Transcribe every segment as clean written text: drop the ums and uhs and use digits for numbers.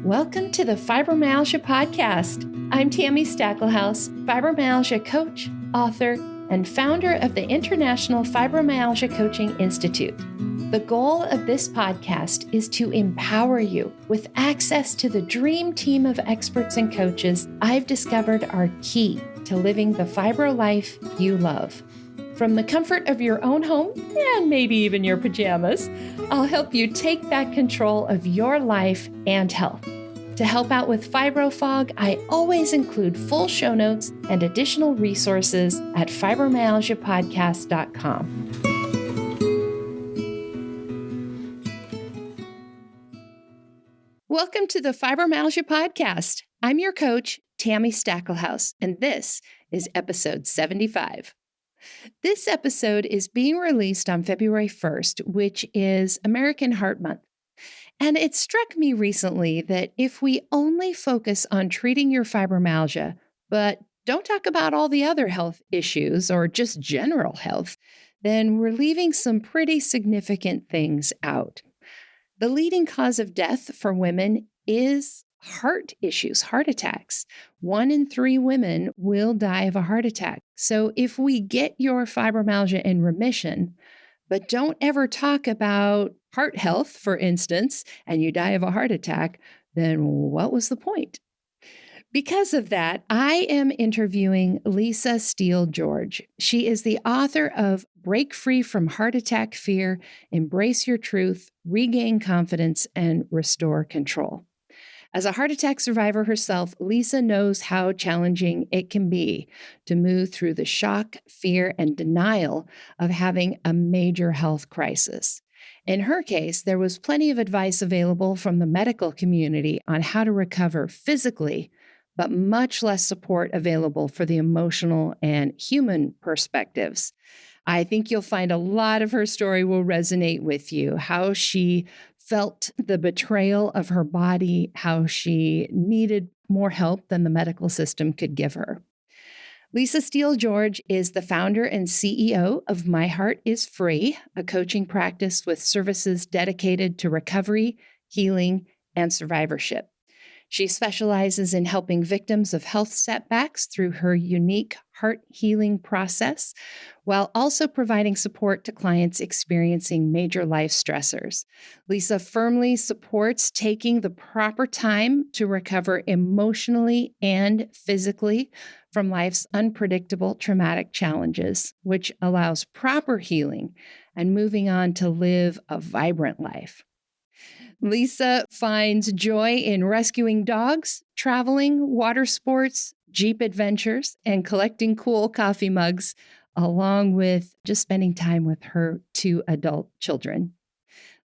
Welcome to the Fibromyalgia Podcast. I'm Tami Stacklehouse, fibromyalgia coach, author, and founder of the International Fibromyalgia Coaching Institute. The goal of this podcast is to empower you with access to the dream team of experts and coaches I've discovered are key to living the fibro life you love. From the comfort of your own home, and maybe even your pajamas, I'll help you take back control of your life and health. To help out with fibro fog, I always include full show notes and additional resources at fibromyalgiapodcast.com. Welcome to the Fibromyalgia Podcast. I'm your coach, Tami Stacklehouse, and this is episode 75. This episode is being released on February 1st, which is American Heart Month. And it struck me recently that if we only focus on treating your fibromyalgia, but don't talk about all the other health issues or just general health, then we're leaving some pretty significant things out. The leading cause of death for women is heart issues, heart attacks. 1 in 3 women will die of a heart attack. So if we get your fibromyalgia in remission, but don't ever talk about heart health, for instance, and you die of a heart attack, then what was the point? Because of that, I am interviewing Lisa Steele George. She is the author of Break Free from Heart Attack Fear, Embrace Your Truth, Regain Confidence, and Restore Control. As a heart attack survivor herself, Lisa knows how challenging it can be to move through the shock, fear, and denial of having a major health crisis. In her case, there was plenty of advice available from the medical community on how to recover physically, but much less support available for the emotional and human perspectives. I think you'll find a lot of her story will resonate with you, how she felt the betrayal of her body, how she needed more help than the medical system could give her. Lisa Steele George is the founder and CEO of My Heart is Free, a coaching practice with services dedicated to recovery, healing, and survivorship. She specializes in helping victims of health setbacks through her unique heart healing process, while also providing support to clients experiencing major life stressors. Lisa firmly supports taking the proper time to recover emotionally and physically from life's unpredictable traumatic challenges, which allows proper healing and moving on to live a vibrant life. Lisa finds joy in rescuing dogs, traveling, water sports, Jeep adventures, and collecting cool coffee mugs, along with just spending time with her 2 adult children.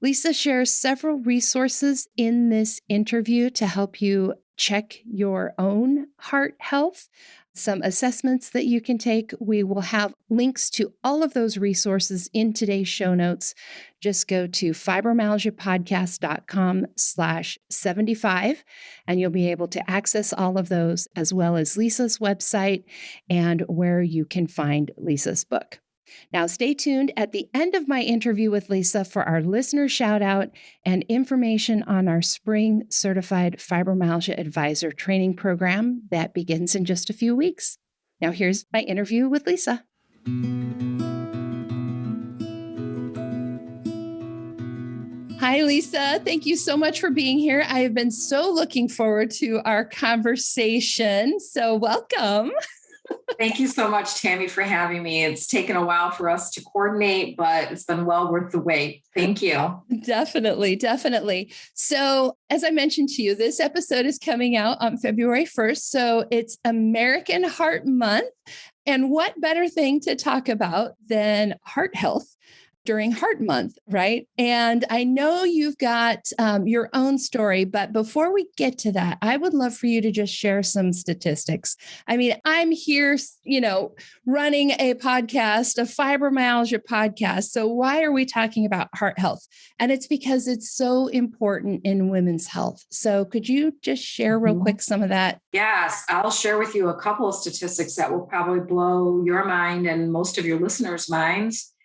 Lisa shares several resources in this interview to help you check your own heart health, some assessments that you can take. We will have links to all of those resources in today's show notes. Just go to fibromyalgiapodcast.com/75, and you'll be able to access all of those, as well as Lisa's website and where you can find Lisa's book. Now, stay tuned at the end of my interview with Lisa for our listener shout out and information on our spring certified fibromyalgia advisor training program that begins in just a few weeks. Now, here's my interview with Lisa. Hi, Lisa. Thank you so much for being here. I have been so looking forward to our conversation. So welcome. Thank you so much, Tami, for having me. It's taken a while for us to coordinate, but it's been well worth the wait. Thank you. Definitely, definitely. So as I mentioned to you, this episode is coming out on February 1st. So it's American Heart Month. And what better thing to talk about than heart health during Heart Month, right? And I know you've got your own story, but before we get to that, I would love for you to just share some statistics. I mean, I'm here, running a podcast, a fibromyalgia podcast. So why are we talking about heart health? And it's because it's so important in women's health. So could you just share real quick some of that? Yes, I'll share with you a couple of statistics that will probably blow your mind and most of your listeners' minds.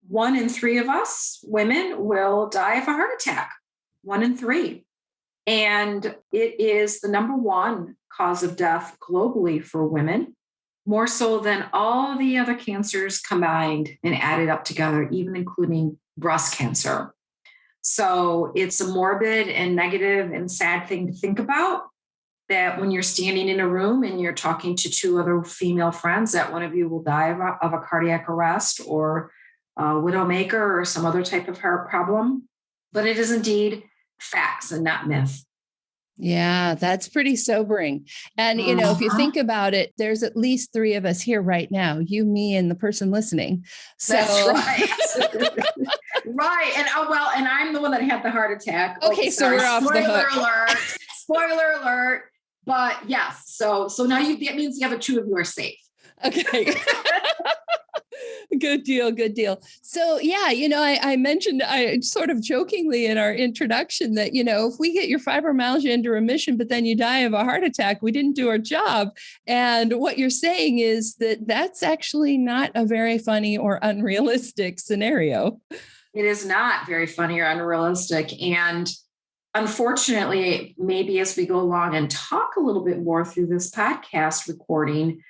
1 in 3 of us women will die of a heart attack. 1 in 3. And it is the number one cause of death globally for women, more so than all the other cancers combined and added up together, even including breast cancer. So it's a morbid and negative and sad thing to think about, that when you're standing in a room and you're talking to two other female friends, that one of you will die of a cardiac arrest or a widowmaker or some other type of heart problem. But it is indeed facts and not myth. Yeah, that's pretty sobering. And, if you think about it, there's at least three of us here right now, you, me, and the person listening. So That's right. Right. And and I'm the one that had the heart attack. Okay, so we're off the hook. Spoiler alert. Spoiler alert. But yes, so now that means the other two of you are safe. Okay. Good deal. Good deal. So yeah, I mentioned, I sort of jokingly in our introduction that, if we get your fibromyalgia into remission, but then you die of a heart attack, we didn't do our job. And what you're saying is that that's actually not a very funny or unrealistic scenario. It is not very funny or unrealistic. And unfortunately, maybe as we go along and talk a little bit more through this podcast recording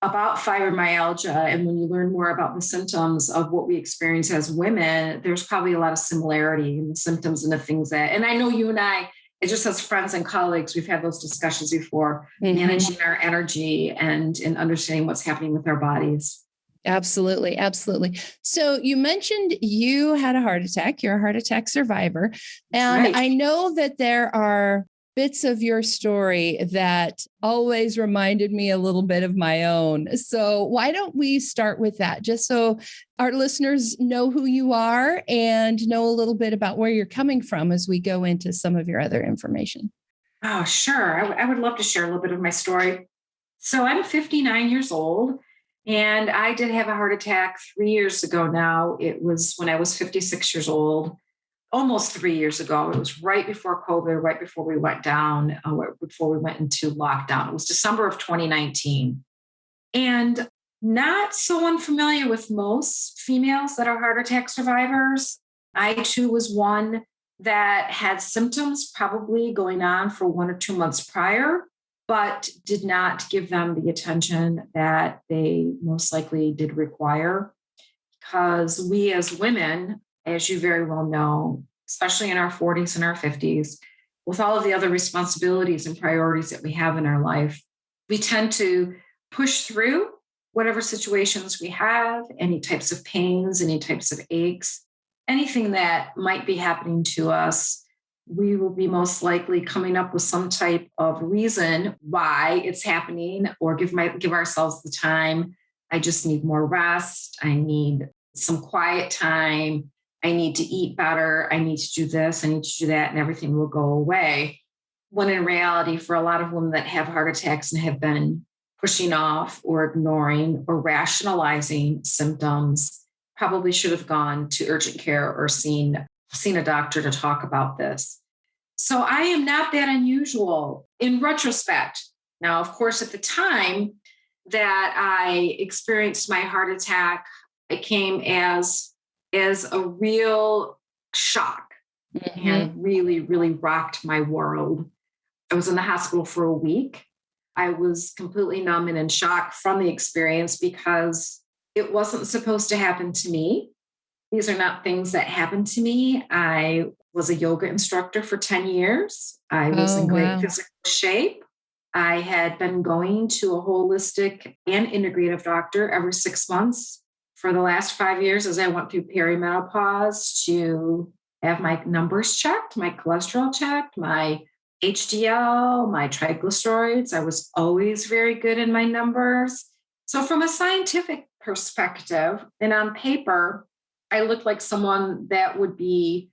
about fibromyalgia, and when you learn more about the symptoms of what we experience as women, there's probably a lot of similarity in the symptoms and the things and I know you and I, just as friends and colleagues, we've had those discussions before, managing our energy and understanding what's happening with our bodies. Absolutely. Absolutely. So you mentioned you had a heart attack. You're a heart attack survivor. And Right. I know that there are bits of your story that always reminded me a little bit of my own. So why don't we start with that, just so our listeners know who you are and know a little bit about where you're coming from as we go into some of your other information. Oh, sure. I would love to share a little bit of my story. So I'm 59 years old. And I did have a heart attack 3 years ago now. It was when I was 56 years old, almost 3 years ago. It was right before COVID, right before we went down, before we went into lockdown. It was December of 2019. And not so unfamiliar with most females that are heart attack survivors. I too was one that had symptoms probably going on for 1 or 2 months prior, but did not give them the attention that they most likely did require. Because we as women, as you very well know, especially in our 40s and our 50s, with all of the other responsibilities and priorities that we have in our life, we tend to push through whatever situations we have, any types of pains, any types of aches, anything that might be happening to us. We will be most likely coming up with some type of reason why it's happening, or give ourselves the time. I just need more rest. I need some quiet time. I need to eat better. I need to do this. I need to do that, and everything will go away. When in reality, for a lot of women that have heart attacks and have been pushing off or ignoring or rationalizing symptoms, probably should have gone to urgent care or seen a doctor to talk about this. So I am not that unusual in retrospect. Now, of course, at the time that I experienced my heart attack, it came as a real shock and really, really rocked my world. I was in the hospital for a week. I was completely numb and in shock from the experience because it wasn't supposed to happen to me. These are not things that happened to me. I was a yoga instructor for 10 years. I was in great physical shape. I had been going to a holistic and integrative doctor every 6 months for the last 5 years as I went through perimenopause to have my numbers checked, my cholesterol checked, my HDL, my triglycerides. I was always very good in my numbers. So from a scientific perspective and on paper, I looked like someone that would be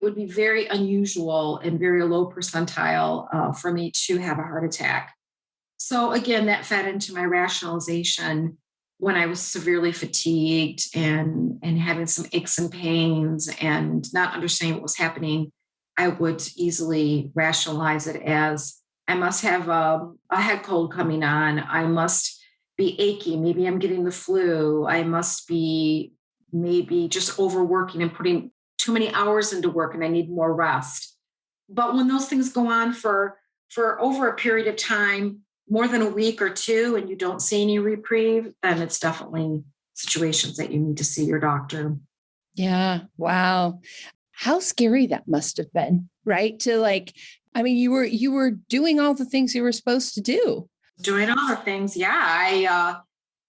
very unusual and very low percentile for me to have a heart attack. So again, that fed into my rationalization when I was severely fatigued and having some aches and pains and not understanding what was happening. I would easily rationalize it as I must have a head cold coming on. I must be achy. Maybe I'm getting the flu. I must be maybe just overworking and putting too many hours into work and I need more rest. But when those things go on for over a period of time, more than a week or two, and you don't see any reprieve, then it's definitely situations that you need to see your doctor. Yeah. Wow. How scary that must have been, right? To like, I mean, you were doing all the things you were supposed to do. Doing all the things. Yeah.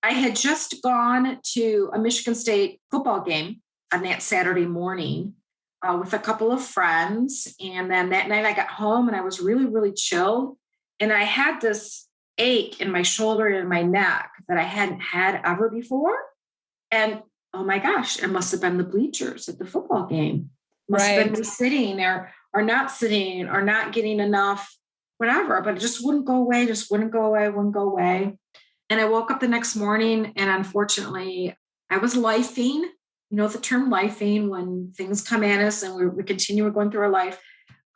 I had just gone to a Michigan State football game on that Saturday morning with a couple of friends. And then that night I got home and I was really, really chilled. And I had this ache in my shoulder and my neck that I hadn't had ever before. And oh my gosh, it must have been the bleachers at the football game. Must have been me sitting there or not sitting or not getting enough, whatever. But it just wouldn't go away, wouldn't go away. And I woke up the next morning and unfortunately I was lifing. You know the term lifing, when things come at us and we continue going through our life.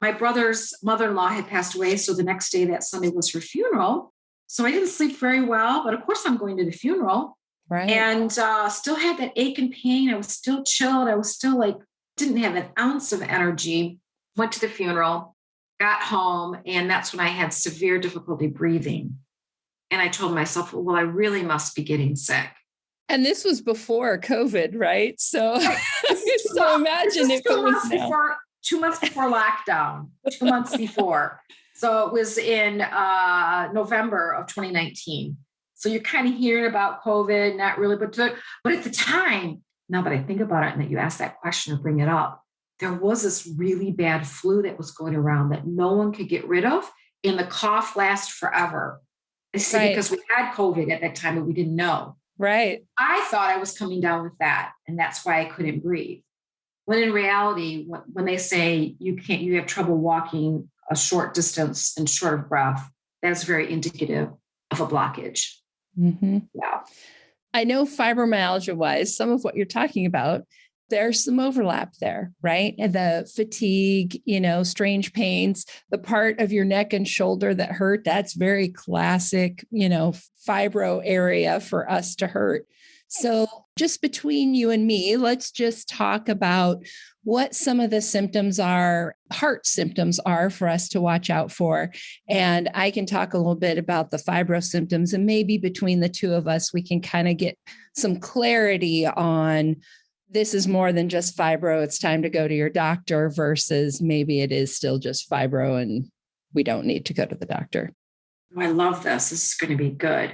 My brother's mother-in-law had passed away. So the next day, that Sunday, was her funeral. So I didn't sleep very well, but of course I'm going to the funeral. Right. And still had that ache and pain. I was still chilled. I was still like, didn't have an ounce of energy. Went to the funeral, got home, and that's when I had severe difficulty breathing. And I told myself, well, I really must be getting sick. And this was before COVID, right? So, so imagine if it was now. 2 months before lockdown, 2 months before. So it was in November of 2019. So you're kind of hearing about COVID, not really, but at the time, now that I think about it and that you asked that question or bring it up, there was this really bad flu that was going around that no one could get rid of. And the cough lasts forever. I see, because we had COVID at that time, but we didn't know. Right. I thought I was coming down with that. And that's why I couldn't breathe. When in reality, when they say you have trouble walking a short distance and short of breath, that's very indicative of a blockage. Mm-hmm. Yeah. I know fibromyalgia wise, some of what you're talking about, there's some overlap there, right? And the fatigue, strange pains, the part of your neck and shoulder that hurt, that's very classic, fibro area for us to hurt. So just between you and me, let's just talk about what some of the symptoms are, heart symptoms are for us to watch out for. And I can talk a little bit about the fibro symptoms, and maybe between the two of us, we can kind of get some clarity on this is more than just fibro. It's time to go to your doctor versus maybe it is still just fibro and we don't need to go to the doctor. Oh, I love this. This is going to be good.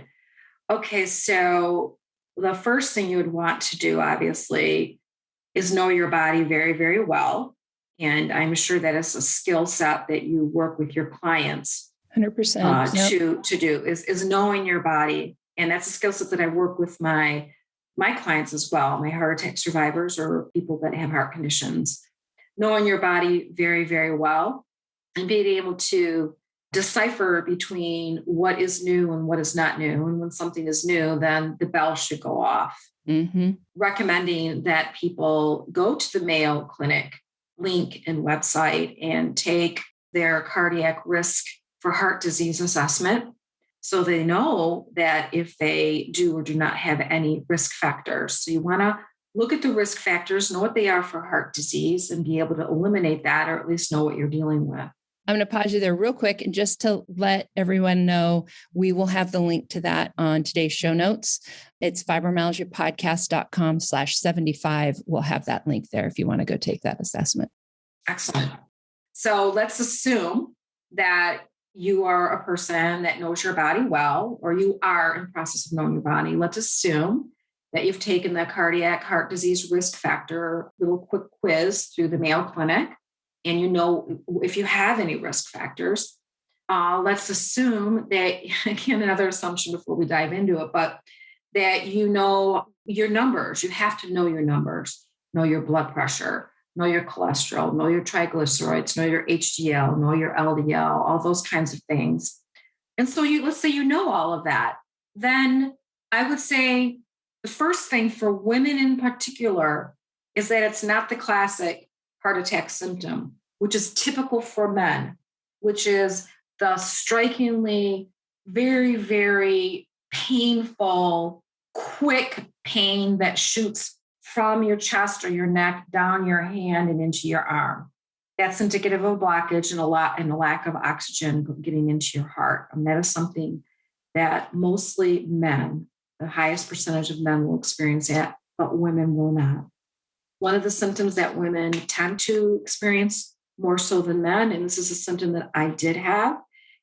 Okay. So the first thing you would want to do, obviously, is know your body very, very well. And I'm sure that is a skill set that you work with your clients 100% to do is knowing your body. And that's a skill set that I work with my clients as well, my heart attack survivors or people that have heart conditions. Knowing your body very, very well and being able to decipher between what is new and what is not new. And when something is new, then the bell should go off. Mm-hmm. Recommending that people go to the Mayo Clinic link and website and take their cardiac risk for heart disease assessment, so they know that if they do or do not have any risk factors. So you want to look at the risk factors, know what they are for heart disease, and be able to eliminate that, or at least know what you're dealing with. I'm going to pause you there real quick. And just to let everyone know, we will have the link to that on today's show notes. It's fibromyalgiapodcast.com/75. We'll have that link there if you want to go take that assessment. Excellent. So let's assume that you are a person that knows your body well, or you are in the process of knowing your body. Let's assume that you've taken the cardiac heart disease risk factor little quick quiz through the Mayo Clinic, and you know if you have any risk factors. Let's assume that, again, another assumption before we dive into it, but that you know your numbers. You have to know your numbers, know your blood pressure, know your cholesterol, know your triglycerides, know your HDL, know your LDL, all those kinds of things. And so let's say you know all of that. Then I would say the first thing for women in particular is that it's not the classic heart attack symptom, which is typical for men, which is the strikingly very, very painful, quick pain that shoots from your chest or your neck, down your hand and into your arm. that's indicative of a blockage and a lack of oxygen getting into your heart. And that is something that mostly men, the highest percentage of men will experience that, but women will not. One of the symptoms that women tend to experience more so than men, and this is a symptom that I did have,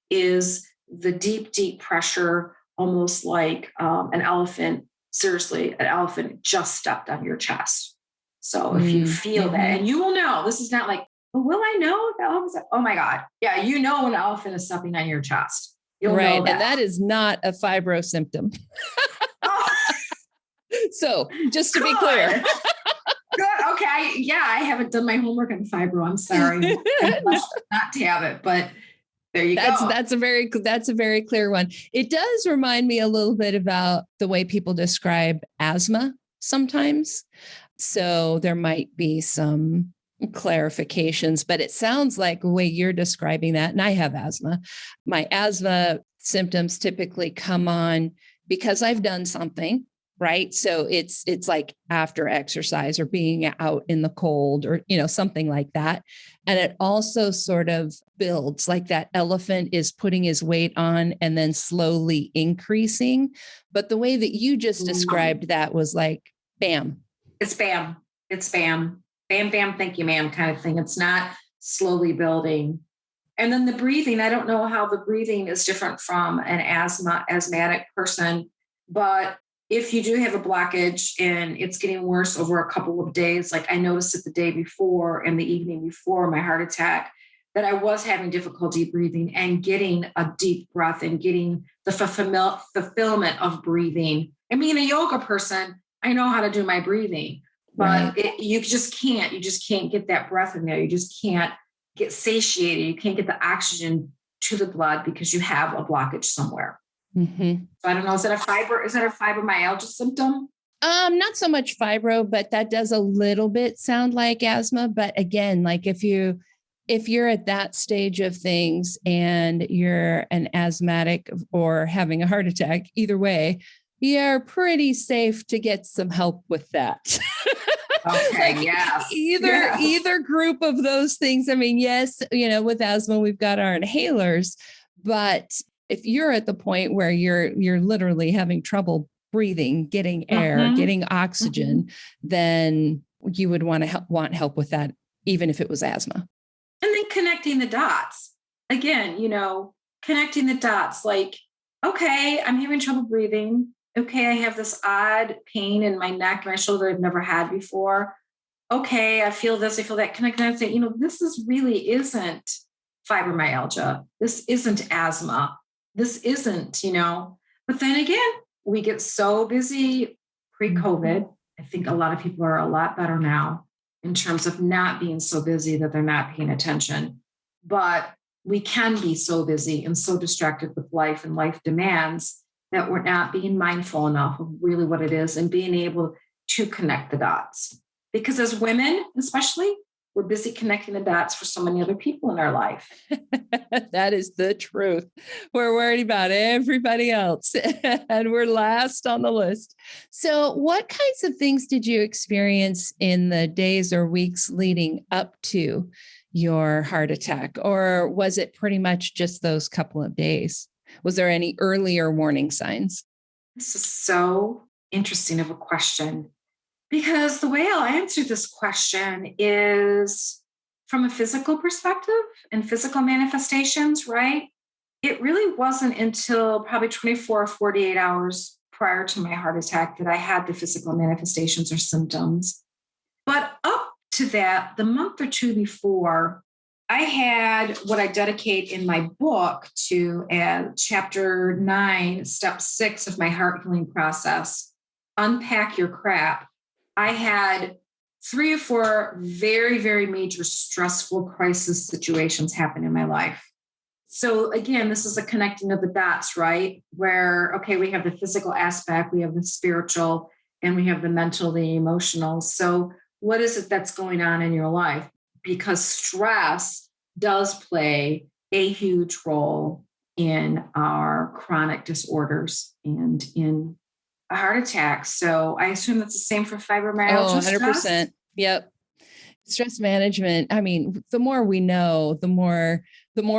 is the deep, deep pressure, almost like an elephant. Seriously, an elephant just stepped on your chest. So if you feel that, and you will know, this is not like, well, will I know if the elephant? Oh my God. Yeah, you know when an elephant is stepping on your chest. You'll know that. And that is not a fibro symptom. Oh. So just to be clear. Good. Okay. Yeah, I haven't done my homework on fibro. I'm sorry. I must not to have it, but there you go. That's a very clear one. It does remind me a little bit about the way people describe asthma sometimes. So there might be some clarifications, but it sounds like the way you're describing that, and I have asthma. My asthma symptoms typically come on because I've done something. Right. So it's like after exercise or being out in the cold or, something like that. And it also sort of builds like that elephant is putting his weight on and then slowly increasing. But the way that you just described that was like, bam. It's bam. It's bam. Bam, bam. Thank you, ma'am, kind of thing. It's not slowly building. And then the breathing, I don't know how the breathing is different from an asthmatic person, but if you do have a blockage and it's getting worse over a couple of days, like I noticed it the day before and the evening before my heart attack, that I was having difficulty breathing and getting a deep breath and getting the fulfillment of breathing. And being a yoga person, I know how to do my breathing, but you just can't get that breath in there. You just can't get satiated. You can't get the oxygen to the blood because you have a blockage somewhere. Mm-hmm. So I don't know. Is that a fibromyalgia symptom? Not so much fibro, but that does a little bit sound like asthma. But again, like if you're at that stage of things and you're an asthmatic or having a heart attack, either way, you're pretty safe to get some help with that. Okay. Yes. Either group of those things. I mean, yes, with asthma, we've got our inhalers, but if you're at the point where you're literally having trouble breathing, getting air, getting oxygen, then you would want help with that, even if it was asthma. And then connecting the dots again, connecting the dots like, okay, I'm having trouble breathing. Okay. I have this odd pain in my neck, my shoulder I've never had before. Okay. I feel this, I feel that. Connecting and say, this really isn't fibromyalgia. This isn't asthma. This isn't, but then again, we get so busy pre-COVID. I think a lot of people are a lot better now in terms of not being so busy that they're not paying attention. But we can be so busy and so distracted with life and life demands that we're not being mindful enough of really what it is and being able to connect the dots. Because as women, especially, we're busy connecting the dots for so many other people in our life. That is the truth. We're worried about everybody else and we're last on the list. So what kinds of things did you experience in the days or weeks leading up to your heart attack? Or was it pretty much just those couple of days? Was there any earlier warning signs? This is so interesting of a question. Because the way I'll answer this question is from a physical perspective and physical manifestations, right? It really wasn't until probably 24 or 48 hours prior to my heart attack that I had the physical manifestations or symptoms. But up to that, the month or two before, I had what I dedicate in my book to chapter 9, step 6 of my heart healing process, unpack your crap. I had 3 or 4 very, very major stressful crisis situations happen in my life. So again, this is a connecting of the dots, right? Where, okay, we have the physical aspect, we have the spiritual, and we have the mental, the emotional. So what is it that's going on in your life? Because stress does play a huge role in our chronic disorders and in a heart attack. So I assume that's the same for fibromyalgia. Oh, 100%. Yep. Stress management. I mean, the more we know, the more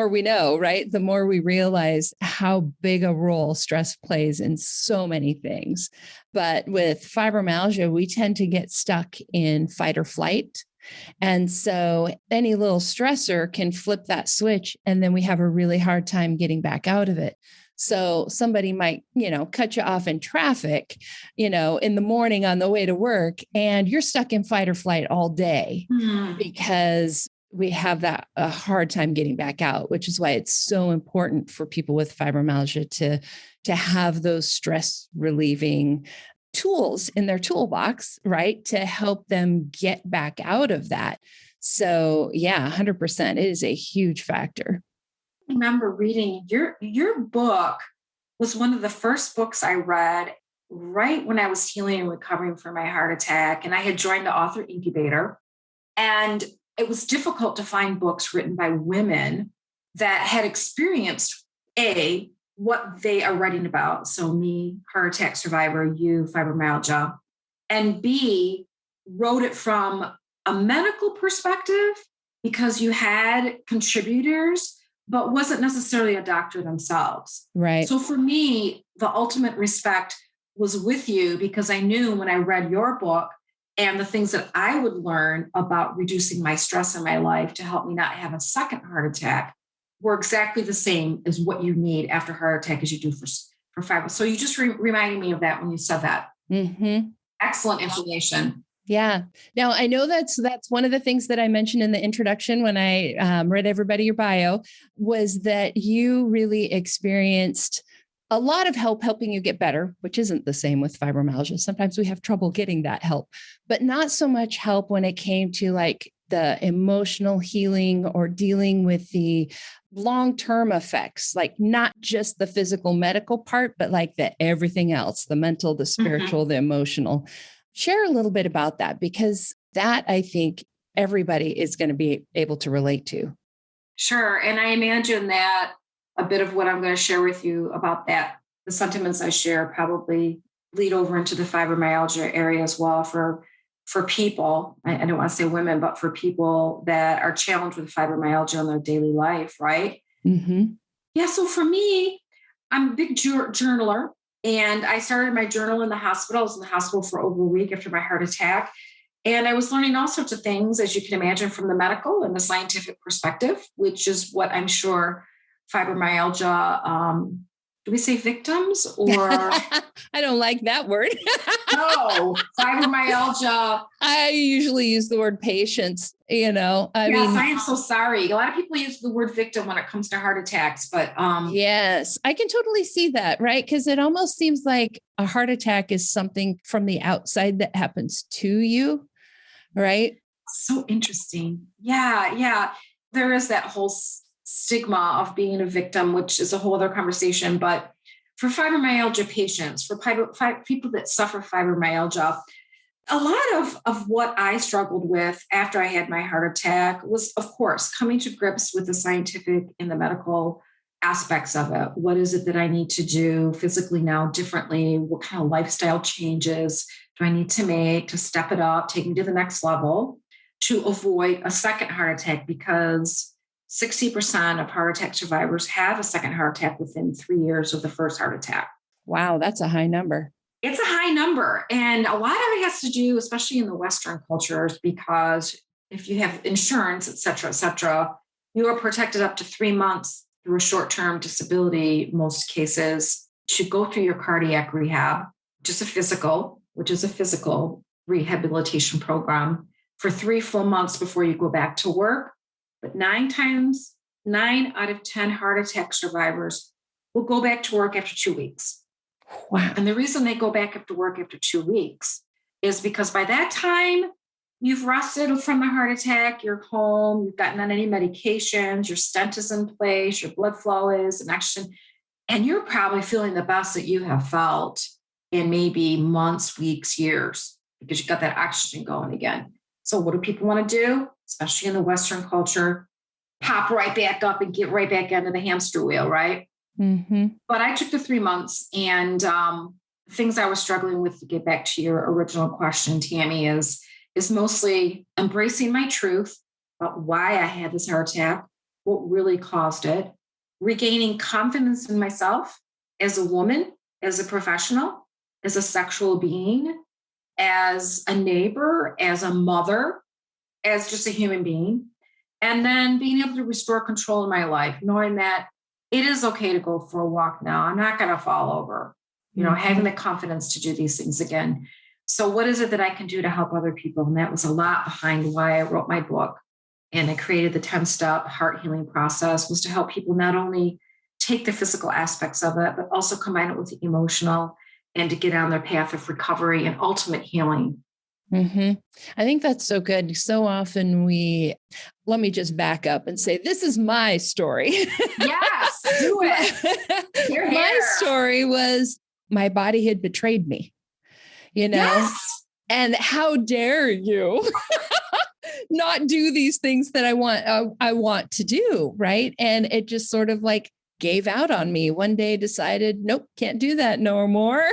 we know, right? The more we realize how big a role stress plays in so many things. But with fibromyalgia, we tend to get stuck in fight or flight. And so any little stressor can flip that switch, and then we have a really hard time getting back out of it. So somebody might, cut you off in traffic, in the morning on the way to work, and you're stuck in fight or flight all day because we have that a hard time getting back out, which is why it's so important for people with fibromyalgia to have those stress relieving tools in their toolbox, right? To help them get back out of that. So yeah, 100%. It is a huge factor. I remember reading your book was one of the first books I read right when I was healing and recovering from my heart attack. And I had joined the author incubator. And it was difficult to find books written by women that had experienced what they are writing about. So me, heart attack survivor, you, fibromyalgia, and B, wrote it from a medical perspective because you had contributors, but wasn't necessarily a doctor themselves. Right. So for me, the ultimate respect was with you because I knew when I read your book and the things that I would learn about reducing my stress in my life to help me not have a second heart attack were exactly the same as what you need after heart attack as you do for fibro. So you just reminded me of that when you said that. Mm-hmm. Excellent information. Yeah. Now I know that's one of the things that I mentioned in the introduction when I read everybody your bio was that you really experienced a lot of help helping you get better, which isn't the same with fibromyalgia. Sometimes we have trouble getting that help, but not so much help when it came to like the emotional healing or dealing with the long-term effects, like not just the physical medical part, but like the everything else, the mental, the spiritual, the emotional. Share a little bit about that, because that I think everybody is going to be able to relate to. Sure. And I imagine that a bit of what I'm going to share with you about that, the sentiments I share probably lead over into the fibromyalgia area as well for people. I don't want to say women, but for people that are challenged with fibromyalgia in their daily life, right? Mm-hmm. Yeah. So for me, I'm a big journaler. And I started my journal in the hospital. I was in the hospital for over a week after my heart attack. And I was learning all sorts of things, as you can imagine, from the medical and the scientific perspective, which is what I'm sure fibromyalgia, do we say victims or? I don't like that word. No, fibromyalgia. I usually use the word patients, I mean, I am so sorry. A lot of people use the word victim when it comes to heart attacks, but yes, I can totally see that, right? Because it almost seems like a heart attack is something from the outside that happens to you, right? So interesting. Yeah. There is that whole stigma of being a victim, which is a whole other conversation. But for fibromyalgia patients, for people that suffer fibromyalgia, a lot of what I struggled with after I had my heart attack was, of course, coming to grips with the scientific and the medical aspects of it. What is it that I need to do physically now differently? What kind of lifestyle changes do I need to make to step it up, take me to the next level to avoid a second heart attack? Because 60% of heart attack survivors have a second heart attack within 3 years of the first heart attack. Wow, that's a high number. It's a high number. And a lot of it has to do, especially in the Western cultures, because if you have insurance, et cetera, you are protected up to 3 months through a short-term disability, most cases, to go through your cardiac rehab, which is a physical rehabilitation program for 3 full months before you go back to work. But 9 out of 10 heart attack survivors will go back to work after 2 weeks. Wow. And the reason they go back after work after 2 weeks is because by that time, you've rested from the heart attack, you're home, you've gotten on any medications, your stent is in place, your blood flow is in action, and you're probably feeling the best that you have felt in maybe months, weeks, years, because you got that oxygen going again. So what do people want to do, especially in the Western culture? Pop right back up and get right back into the hamster wheel, right? Mm-hmm. But I took the 3 months, and things I was struggling with, to get back to your original question, Tami, is is mostly embracing my truth about why I had this heart attack, what really caused it, regaining confidence in myself as a woman, as a professional, as a sexual being, as a neighbor, as a mother, as just a human being. And then being able to restore control in my life, knowing that it is okay to go for a walk now. I'm not going to fall over, having the confidence to do these things again. So what is it that I can do to help other people? And that was a lot behind why I wrote my book. And I created the 10-step heart healing process, was to help people not only take the physical aspects of it, but also combine it with the emotional and to get on their path of recovery and ultimate healing. Mm-hmm. I think that's so good. So often let me just back up and say, this is my story. Yes, do it. Here. My story was my body had betrayed me, Yes. And how dare you not do these things that I want to do. Right. And it just sort of like gave out on me. One day decided, nope, can't do that no more.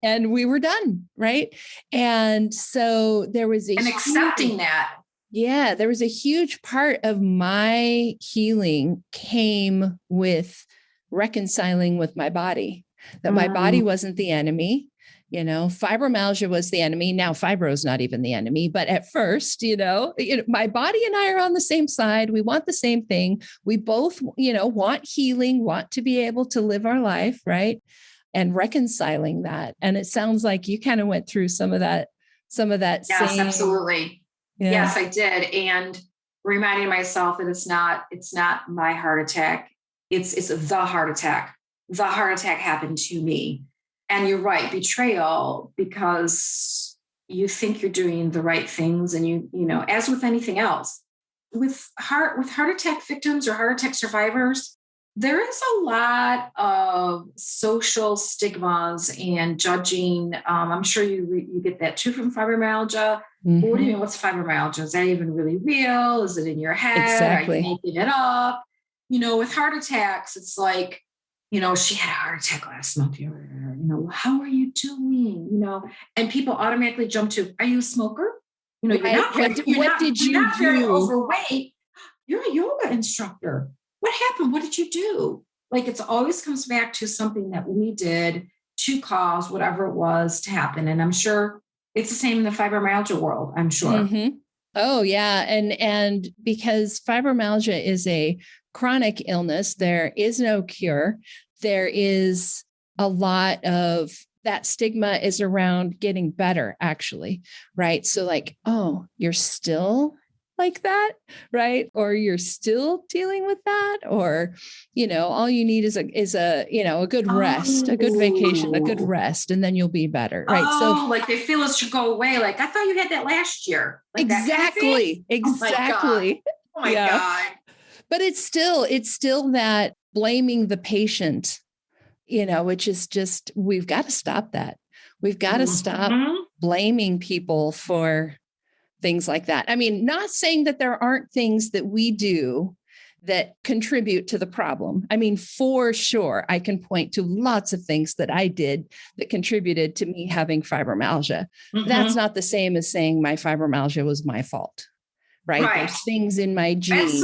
And we were done. Right. And so there was accepting that. Yeah. There was a huge part of my healing came with reconciling with my body, that my body wasn't the enemy. Fibromyalgia was the enemy. Now fibro is not even the enemy. But at first, my body and I are on the same side. We want the same thing. We both, want healing, want to be able to live our life, right? And reconciling that. And it sounds like you kind of went through some of that. Yes, same. Absolutely. Yeah. Yes, I did. And reminding myself that it's not my heart attack. It's the heart attack. The heart attack happened to me. And you're right, betrayal, because you think you're doing the right things. And as with anything else, with heart attack victims or heart attack survivors, there is a lot of social stigmas and judging. I'm sure you get that too from fibromyalgia. Mm-hmm. What do you mean? What's fibromyalgia? Is that even really real? Is it in your head? Exactly. Are you making it up? With heart attacks, it's like, she had a heart attack last month. How are you doing? And people automatically jump to, are you a smoker? You're not very overweight. You're a yoga instructor. What happened? What did you do? Like, it always comes back to something that we did to cause whatever it was to happen. And I'm sure it's the same in the fibromyalgia world, I'm sure. Mm-hmm. Oh, yeah. And because fibromyalgia is a chronic illness, there is no cure. There is a lot of that stigma is around getting better, actually, right? So like, oh, you're still like that, right? Or you're still dealing with that, or, all you need is a good rest, a good vacation, a good rest, and then you'll be better, right? So like they feel it should go away. Like, I thought you had that last year. Like exactly. That kind of Exactly. Oh my God. But it's still that blaming the patient, which is just, we've got to stop that. We've got to stop blaming people for things like that. I mean, not saying that there aren't things that we do that contribute to the problem. I mean, for sure, I can point to lots of things that I did that contributed to me having fibromyalgia. Mm-hmm. That's not the same as saying my fibromyalgia was my fault. Right? There's things in my genes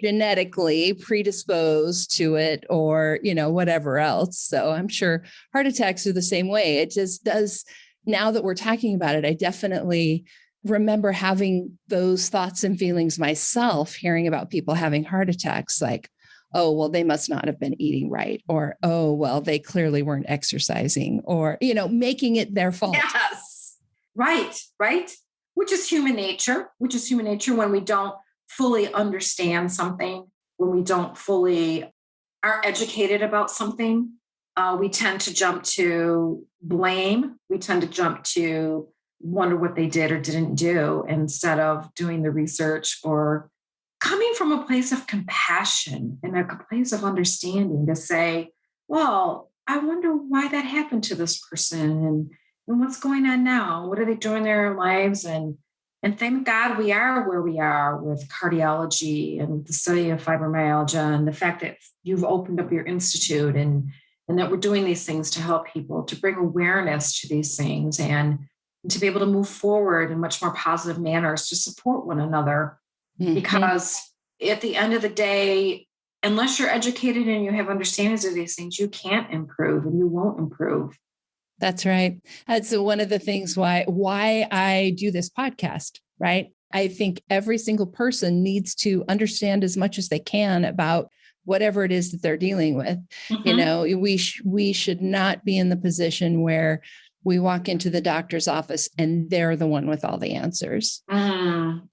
genetically predisposed to it, or, whatever else. So I'm sure heart attacks are the same way. It just does. Now that we're talking about it, I definitely remember having those thoughts and feelings myself, hearing about people having heart attacks, like, oh, well, they must not have been eating right. Or, oh, well, they clearly weren't exercising, or, making it their fault. Yes. Right. Which is human nature when we don't fully understand something, when we don't fully are educated about something, we tend to jump to blame. We tend to jump to wonder what they did or didn't do, instead of doing the research or coming from a place of compassion and a place of understanding to say, well, I wonder why that happened to this person, and what's going on now? What are they doing in their lives? And thank God we are where we are with cardiology and the study of fibromyalgia, and the fact that you've opened up your institute and that we're doing these things to help people, to bring awareness to these things, and and to be able to move forward in much more positive manners to support one another. Mhm. Because at the end of the day, unless you're educated and you have understandings of these things, you can't improve and you won't improve. That's right. That's one of the things why I do this podcast, right? I think every single person needs to understand as much as they can about whatever it is that they're dealing with. We should not be in the position where we walk into the doctor's office and they're the one with all the answers.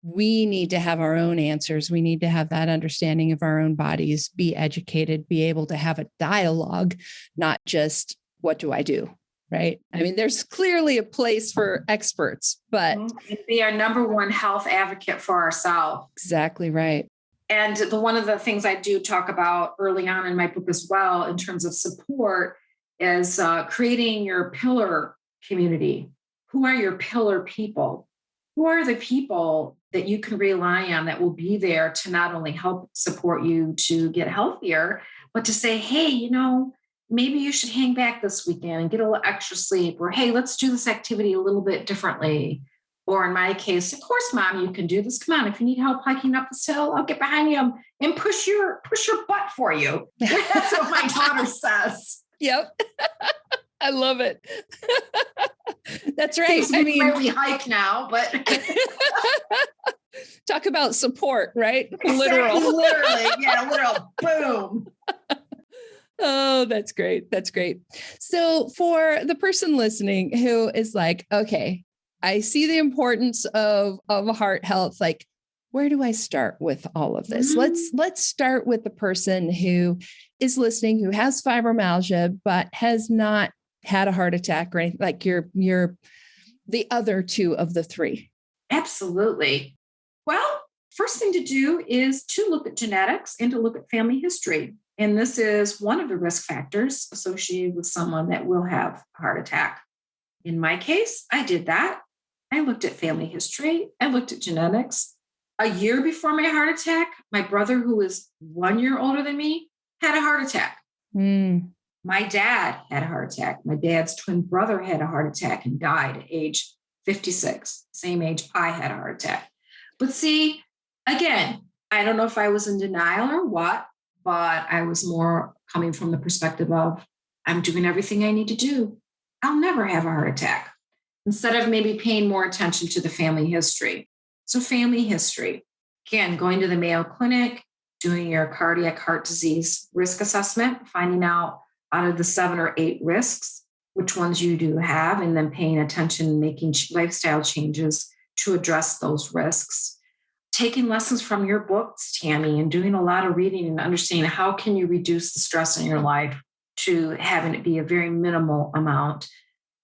We need to have our own answers. We need to have that understanding of our own bodies, be educated, be able to have a dialogue, not just what do I do? Right. I mean, there's clearly a place for experts, but be our number one health advocate for ourselves. Exactly right. And one of the things I do talk about early on in my book as well, in terms of support, is creating your pillar community. Who are your pillar people? Who are the people that you can rely on that will be there to not only help support you to get healthier, but to say, hey, maybe you should hang back this weekend and get a little extra sleep, or, hey, let's do this activity a little bit differently. Or in my case, of course, Mom, you can do this. Come on, if you need help hiking up this hill, I'll get behind you and push your butt for you. That's what my daughter says. Yep. I love it. That's right. I mean, where we hike now, but talk about support, right? Exactly, literally. Yeah, literal boom. Oh, that's great. That's great. So for the person listening who is like, okay, I see the importance of heart health. Like, where do I start with all of this? Let's start with the person who is listening, who has fibromyalgia, but has not had a heart attack or anything, like you're the other two of the three. Absolutely. Well, first thing to do is to look at genetics and to look at family history. And this is one of the risk factors associated with someone that will have a heart attack. In my case, I did that. I looked at family history. I looked at genetics. A year before my heart attack, my brother, who is 1 year older than me, had a heart attack. My dad had a heart attack. My dad's twin brother had a heart attack and died at age 56, same age I had a heart attack. But see, again, I don't know if I was in denial or what, but I was more coming from the perspective of, I'm doing everything I need to do. I'll never have a heart attack, instead of maybe paying more attention to the family history. So family history, again, going to the Mayo Clinic, doing your cardiac heart disease risk assessment, finding out of the 7 or 8 risks, which ones you do have, and then paying attention and making lifestyle changes to address those risks. Taking lessons from your books, Tami, and doing a lot of reading and understanding how can you reduce the stress in your life to having it be a very minimal amount.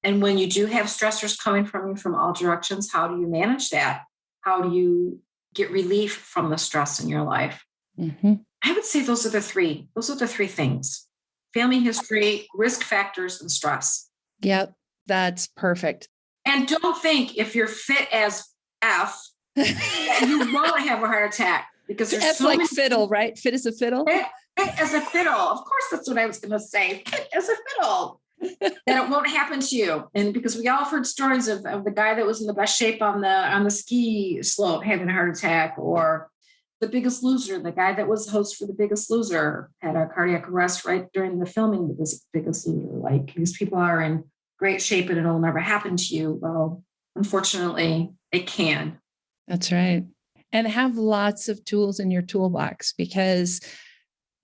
And when you do have stressors coming from you from all directions, how do you manage that? How do you get relief from the stress in your life? I would say those are the three. Those are the three things: family history, risk factors, and stress. Yep, that's perfect. And don't think if you're fit as F, that you won't have a heart attack, because there's F so like many fiddle, right? Fit as a fiddle. Fit as a fiddle. Of course, that's what I was going to say. Fit as a fiddle. That it won't happen to you. And because we all have heard stories of the guy that was in the best shape on the ski slope having a heart attack, or The Biggest Loser, the guy that was the host for The Biggest Loser, had a cardiac arrest right during the filming of The Biggest Loser. Like, these people are in great shape and it'll never happen to you. Well, unfortunately, it can. That's right. And have lots of tools in your toolbox, because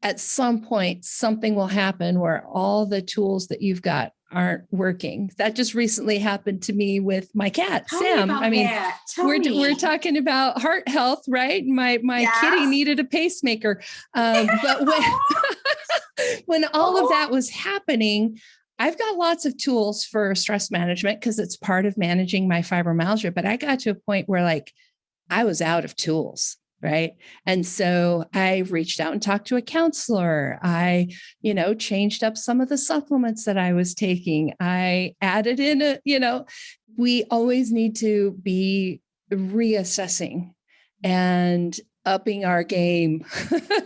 at some point, something will happen where all the tools that you've got aren't working. That just recently happened to me with my cat, Sam. I mean, we're talking about heart health, right? My Yes. kitty needed a pacemaker. But when all of that was happening, I've got lots of tools for stress management because it's part of managing my fibromyalgia. But I got to a point where, like, I was out of tools. Right. And so I reached out and talked to a counselor. I, changed up some of the supplements that I was taking. I added in we always need to be reassessing and upping our game,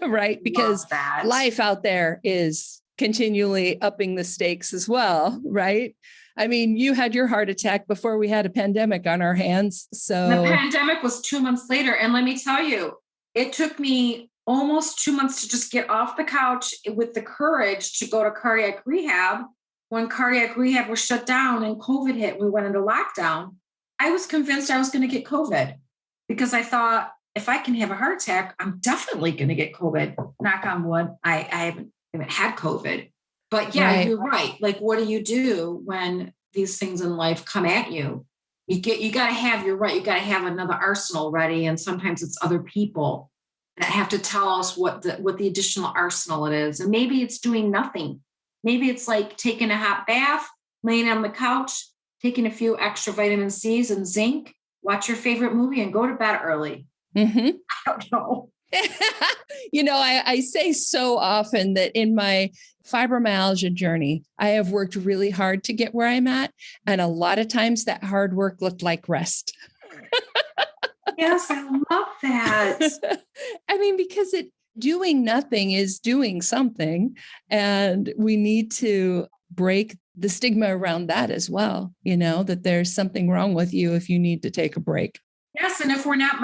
right? Because life out there is continually upping the stakes as well. Right. I mean, you had your heart attack before we had a pandemic on our hands. And the So, pandemic was 2 months later. And let me tell you, it took me almost 2 months to just get off the couch with the courage to go to cardiac rehab. When cardiac rehab was shut down and COVID hit, we went into lockdown. I was convinced I was going to get COVID because I thought if I can have a heart attack, I'm definitely going to get COVID. Knock on wood. I haven't had COVID. But yeah, right. you're right. Like, what do you do when these things in life come at you? You got to have, you're right. You got to have another arsenal ready. And sometimes it's other people that have to tell us what the additional arsenal it is. And maybe it's doing nothing. Maybe it's like taking a hot bath, laying on the couch, taking a few extra vitamin C's and zinc, watch your favorite movie and go to bed early. Mm-hmm. I don't know. I say so often that in my fibromyalgia journey, I have worked really hard to get where I'm at. And a lot of times that hard work looked like rest. Yes, I love that. I mean, because doing nothing is doing something. And we need to break the stigma around that as well, that there's something wrong with you if you need to take a break. Yes, and if we're not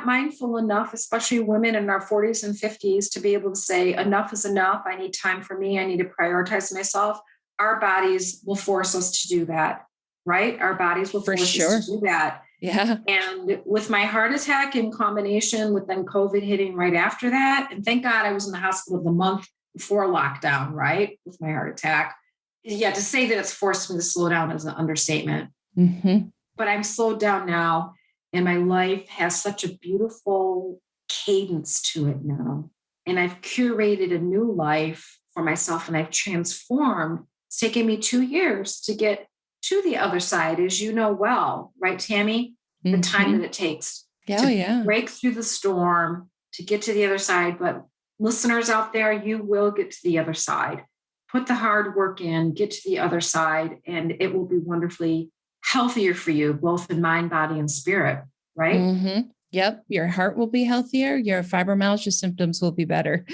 mindful enough, especially women in our 40s and 50s, to be able to say enough is enough, I need time for me, I need to prioritize myself, our bodies will force us to do that, right? Our bodies will force us to do that. Yeah. And with my heart attack in combination with then COVID hitting right after that, and thank God I was in the hospital the month before lockdown, right? With my heart attack. Yeah, to say that it's forced me to slow down is an understatement. Mm-hmm. But I'm slowed down now. And my life has such a beautiful cadence to it now. And I've curated a new life for myself and I've transformed. It's taken me 2 years to get to the other side, as you know well, right, Tami? The time that it takes to break through the storm, to get to the other side. But listeners out there, you will get to the other side. Put the hard work in, get to the other side, and it will be wonderfully healthier for you, both in mind, body, and spirit, right? Mm-hmm. Yep. Your heart will be healthier. Your fibromyalgia symptoms will be better.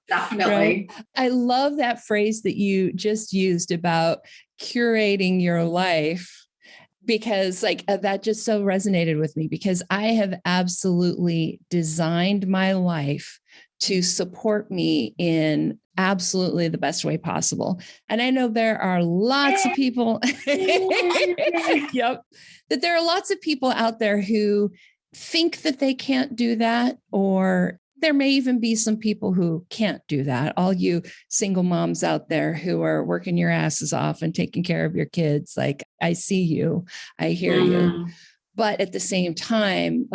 Definitely. Right? I love that phrase that you just used about curating your life, because that just so resonated with me, because I have absolutely designed my life to support me in absolutely the best way possible. And I know there are lots of people, that there are lots of people out there who think that they can't do that, or there may even be some people who can't do that. All you single moms out there who are working your asses off and taking care of your kids, I see you, I hear you. But at the same time,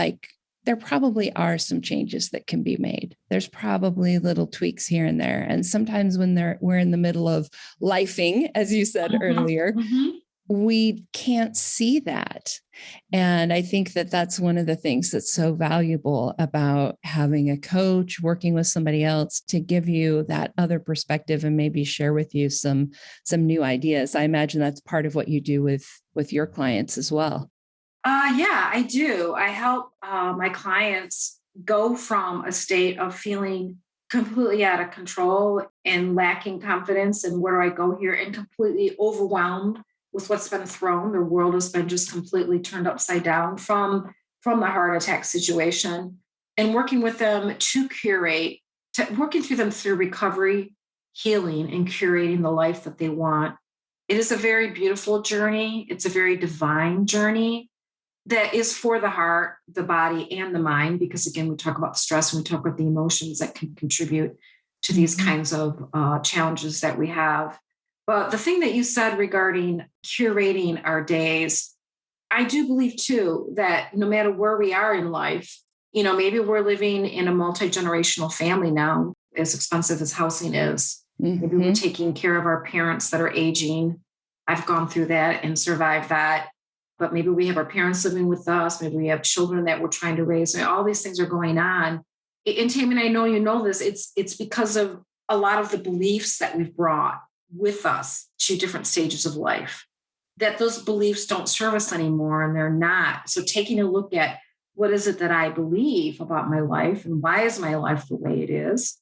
there probably are some changes that can be made. There's probably little tweaks here and there. And sometimes when we're in the middle of lifing, as you said earlier, we can't see that. And I think that that's one of the things that's so valuable about having a coach, working with somebody else to give you that other perspective and maybe share with you some new ideas. I imagine that's part of what you do with your clients as well. Yeah, I do. I help my clients go from a state of feeling completely out of control and lacking confidence and where do I go here, and completely overwhelmed with what's been thrown. Their world has been just completely turned upside down from the heart attack situation, and working with them to curate, working through them through recovery, healing, and curating the life that they want. It is a very beautiful journey. It's a very divine journey that is for the heart, the body, and the mind, because again, we talk about stress and we talk about the emotions that can contribute to these kinds of challenges that we have. But the thing that you said regarding curating our days, I do believe too, that no matter where we are in life, maybe we're living in a multi-generational family now, as expensive as housing is. Maybe we're taking care of our parents that are aging. I've gone through that and survived that. But maybe we have our parents living with us. Maybe we have children that we're trying to raise. All these things are going on. And Tami, I know you know this. It's because of a lot of the beliefs that we've brought with us to different stages of life, that those beliefs don't serve us anymore, and they're not. So taking a look at what is it that I believe about my life, and why is my life the way it is?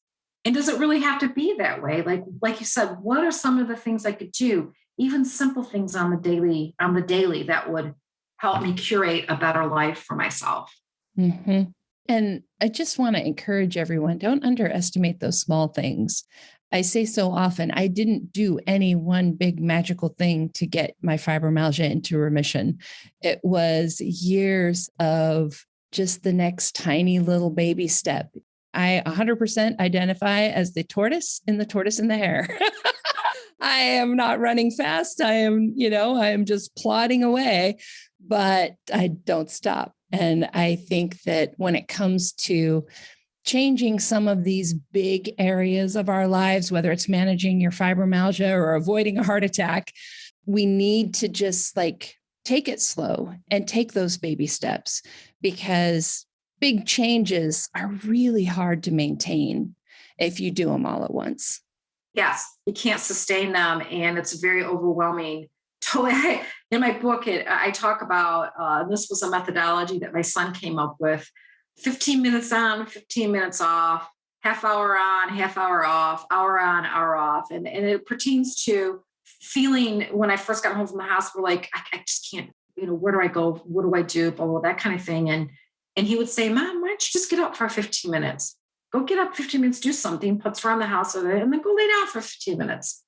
And does it really have to be that way? Like you said, what are some of the things I could do? even simple things on the daily that would help me curate a better life for myself. Mm-hmm. And I just want to encourage everyone, don't underestimate those small things. I say so often, I didn't do any one big magical thing to get my fibromyalgia into remission. It was years of just the next tiny little baby step. I 100% identify as the tortoise in the hare. I am not running fast. I am just plodding away, but I don't stop. And I think that when it comes to changing some of these big areas of our lives, whether it's managing your fibromyalgia or avoiding a heart attack, we need to just take it slow and take those baby steps, because big changes are really hard to maintain if you do them all at once. Yes, you can't sustain them, and it's very overwhelming. Totally. In my book, I talk about this was a methodology that my son came up with: 15 minutes on, 15 minutes off, half hour on, half hour off, hour on, hour off. And it pertains to feeling when I first got home from the hospital, like I just can't, where do I go? What do I do? Blah, blah, that kind of thing. And he would say, Mom, why don't you just get up for 15 minutes? Go get up 15 minutes, do something, putz around the house with it, and then go lay down for 15 minutes.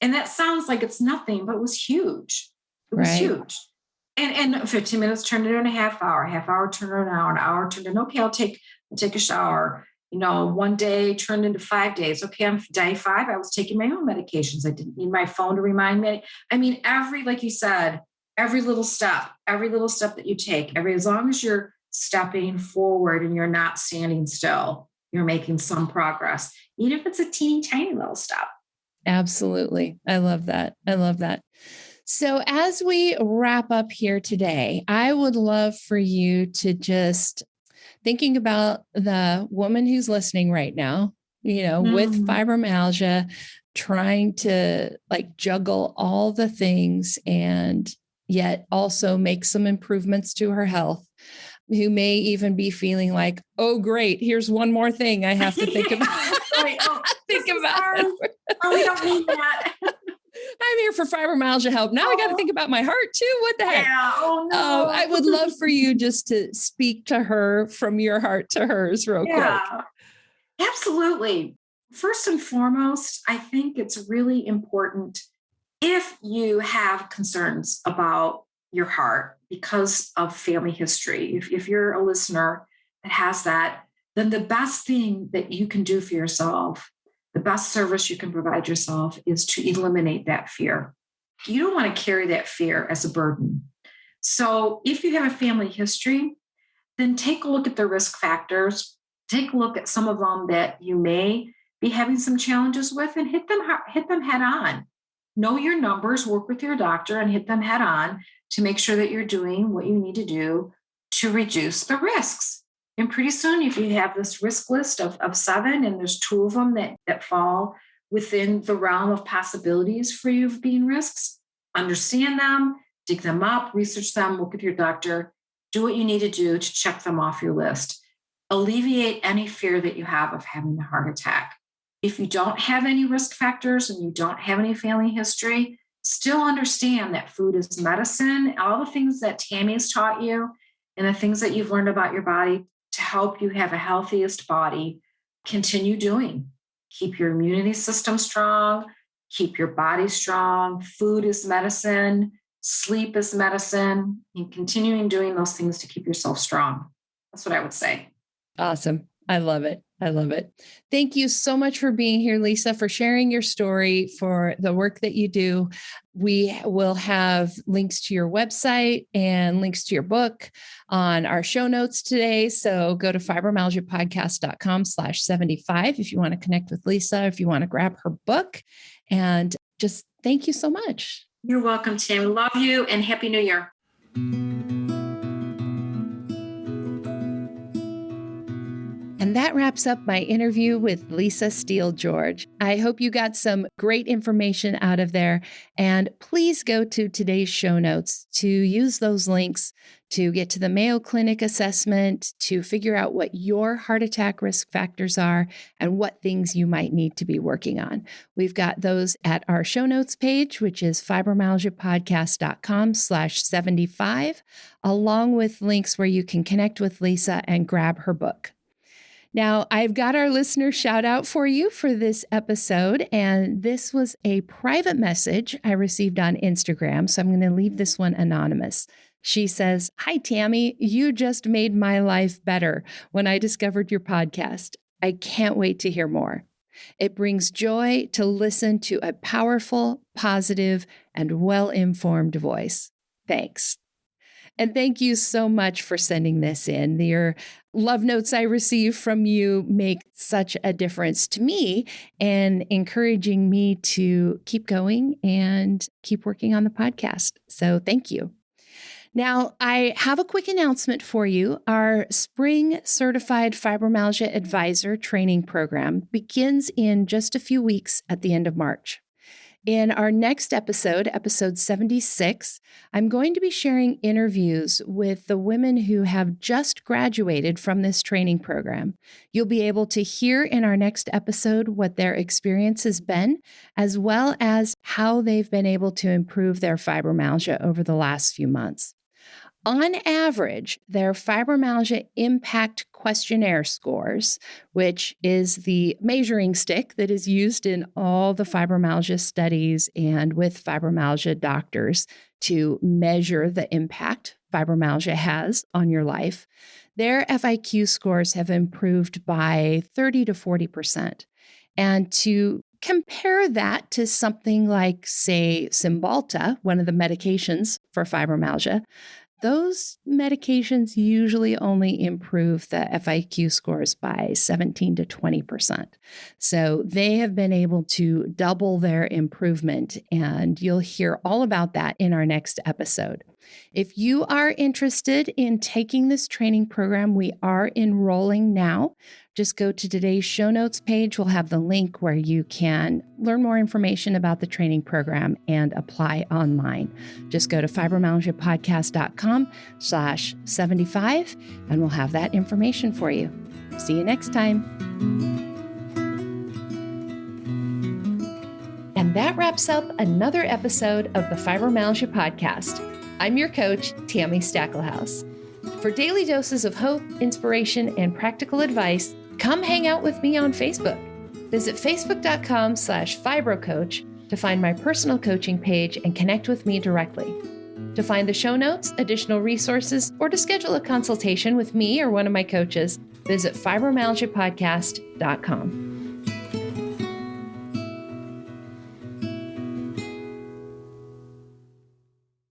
And that sounds like it's nothing, but it was huge. It was huge. And 15 minutes turned into a half hour turned into an hour turned into, okay, I'll take a shower. One day turned into 5 days. Okay, on day 5, I was taking my own medications. I didn't need my phone to remind me. I mean, like you said, every little step that you take, as long as you're stepping forward and you're not standing still, you're making some progress, even if it's a teeny tiny little step. Absolutely. I love that. So as we wrap up here today, I would love for you to just thinking about the woman who's listening right now, with fibromyalgia, trying to juggle all the things and yet also make some improvements to her health, who may even be feeling like, oh, great, here's one more thing I have to think about. Think about it. Oh, we don't need that. I'm here for fibromyalgia help. Now I got to think about my heart too. What the heck? Yeah. Oh, no. I would love for you just to speak to her from your heart to hers real quick. Absolutely. First and foremost, I think it's really important if you have concerns about your heart because of family history. If you're a listener that has that, then the best thing that you can do for yourself, the best service you can provide yourself, is to eliminate that fear. You don't want to carry that fear as a burden. So if you have a family history, then take a look at the risk factors. Take a look at some of them that you may be having some challenges with, and hit them head on. Know your numbers, work with your doctor, and hit them head on to make sure that you're doing what you need to do to reduce the risks. And pretty soon, if you have this risk list of 7, and there's 2 of them that fall within the realm of possibilities for you of being risks, understand them, dig them up, research them, work with your doctor, do what you need to do to check them off your list. Alleviate any fear that you have of having a heart attack. If you don't have any risk factors and you don't have any family history, still understand that food is medicine. All the things that Tami's taught you and the things that you've learned about your body to help you have a healthiest body, continue doing. Keep your immunity system strong, keep your body strong. Food is medicine, sleep is medicine, and continuing doing those things to keep yourself strong. That's what I would say. Awesome. I love it. Thank you so much for being here, Lisa, for sharing your story, for the work that you do. We will have links to your website and links to your book on our show notes today. So go to fibromyalgiapodcast.com/75 if you want to connect with Lisa, if you want to grab her book. And just thank you so much. You're welcome, Tim. Love you and Happy New Year. And that wraps up my interview with Lisa Steele George. I hope you got some great information out of there. And please go to today's show notes to use those links to get to the Mayo Clinic assessment, to figure out what your heart attack risk factors are and what things you might need to be working on. We've got those at our show notes page, which is fibromyalgiapodcast.com/75, along with links where you can connect with Lisa and grab her book. Now, I've got our listener shout out for you for this episode, and this was a private message I received on Instagram, so I'm going to leave this one anonymous. She says, "Hi, Tami, you just made my life better when I discovered your podcast. I can't wait to hear more. It brings joy to listen to a powerful, positive, and well-informed voice. Thanks." And thank you so much for sending this in. Your love notes I receive from you make such a difference to me and encouraging me to keep going and keep working on the podcast. So thank you. Now, I have a quick announcement for you. Our Spring Certified Fibromyalgia Advisor training program begins in just a few weeks at the end of March. In our next episode, episode 76, I'm going to be sharing interviews with the women who have just graduated from this training program. You'll be able to hear in our next episode what their experience has been, as well as how they've been able to improve their fibromyalgia over the last few months. On average, their fibromyalgia impact questionnaire scores, which is the measuring stick that is used in all the fibromyalgia studies and with fibromyalgia doctors to measure the impact fibromyalgia has on your life, their FIQ scores have improved by 30 to 40%. And to compare that to something like, say, Cymbalta, one of the medications for fibromyalgia, those medications usually only improve the FIQ scores by 17 to 20%. So they have been able to double their improvement, and you'll hear all about that in our next episode. If you are interested in taking this training program, we are enrolling now. Just go to today's show notes page. We'll have the link where you can learn more information about the training program and apply online. Just go to fibromyalgiapodcast.com/75 and we'll have that information for you. See you next time. And that wraps up another episode of the Fibromyalgia Podcast. I'm your coach, Tami Stacklehouse. For daily doses of hope, inspiration, and practical advice, come hang out with me on Facebook. Visit facebook.com/fibrocoach to find my personal coaching page and connect with me directly. To find the show notes, additional resources, or to schedule a consultation with me or one of my coaches, visit fibromyalgiapodcast.com.